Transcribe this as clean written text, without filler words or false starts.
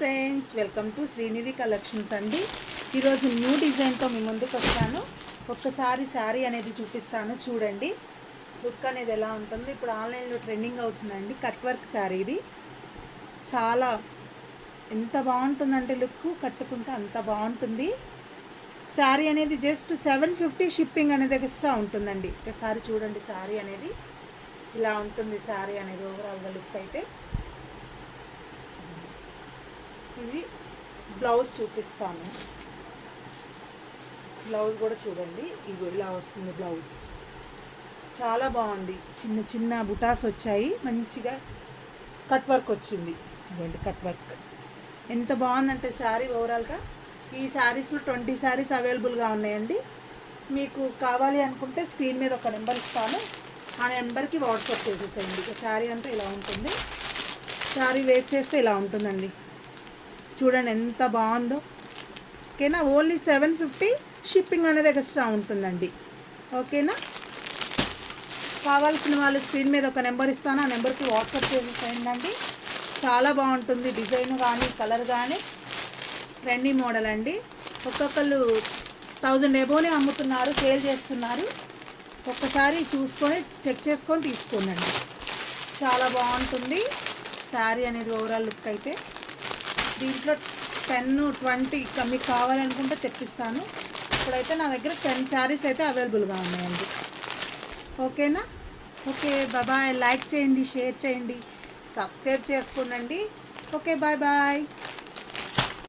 Friends, welcome to Srinidhi collections అండి. ఈరోజు new డిజైన్తో మీ ముందుకు వచ్చాను. ఒక్కసారి శారీ అనేది చూపిస్తాను, చూడండి లుక్ అనేది ఎలా ఉంటుంది. ఇప్పుడు ఆన్లైన్లో ట్రెండింగ్ అవుతుందండి కట్ వర్క్ శారీ. ఇది చాలా ఎంత బాగుంటుందంటే లుక్ కట్టుకుంటే అంత బాగుంటుంది. శారీ అనేది జస్ట్ 750 షిప్పింగ్ అనేది ఎక్స్ట్రా ఉంటుందండి. ఒకసారి చూడండి, శారీ అనేది ఇలా ఉంటుంది. శారీ అనేది ఓవరాల్గా లుక్ అయితే ఇది బ్లౌజ్ చూపిస్తాను. బ్లౌజ్ కూడా చూడండి, ఇది ఇలా వస్తుంది. బ్లౌజ్ చాలా బాగుంది. చిన్న చిన్న బుటాస్ వచ్చాయి, మంచిగా కట్ వర్క్ వచ్చింది. ఇవ్వండి కట్ వర్క్ ఎంత బాగుందంటే శారీ ఓవరాల్గా. ఈ శారీస్లో 20 శారీస్ అవైలబుల్గా ఉన్నాయండి. మీకు కావాలి అనుకుంటే స్క్రీన్ మీద ఒక నెంబర్ ఇస్తాను, ఆ నెంబర్కి వాట్సాప్ చేసేసేయండి. ఇక శారీ అంతా ఇలా ఉంటుంది. శారీ వేర్ చేస్తే ఇలా ఉంటుందండి. చూడండి ఎంత బాగుందో. ఓకేనా, ఓన్లీ 750 షిప్పింగ్ అనేది ఎక్స్ట్రా ఉంటుందండి. ఓకేనా, కావాల్సిన వాళ్ళు స్క్రీన్ మీద ఒక నెంబర్ ఇస్తాను, ఆ నెంబర్కి వాట్సాప్ చేసేసేయండి. చాలా బాగుంటుంది. డిజైన్ కానీ కలర్ కానీ ట్రెండింగ్ మోడల్ అండి. ఒక్కొక్కళ్ళు 1000 ఎబోనే అమ్ముతున్నారు, సేల్ చేస్తున్నారు. ఒక్కసారి చూసుకొని చెక్ చేసుకొని తీసుకోండి. చాలా బాగుంటుంది శారీ అనేది ఓవరాల్ లుక్ అయితే. దీంట్లో 10-20 మీకు కావాలనుకుంటే తెప్పిస్తాను. ఇప్పుడైతే నా దగ్గర 10 శారీస్ అయితే అవైలబుల్గా ఉన్నాయండి. ఓకేనా, ఓకే బాయ్. లైక్ చేయండి, షేర్ చేయండి, సబ్స్క్రైబ్ చేసుకోండి. Okay bye.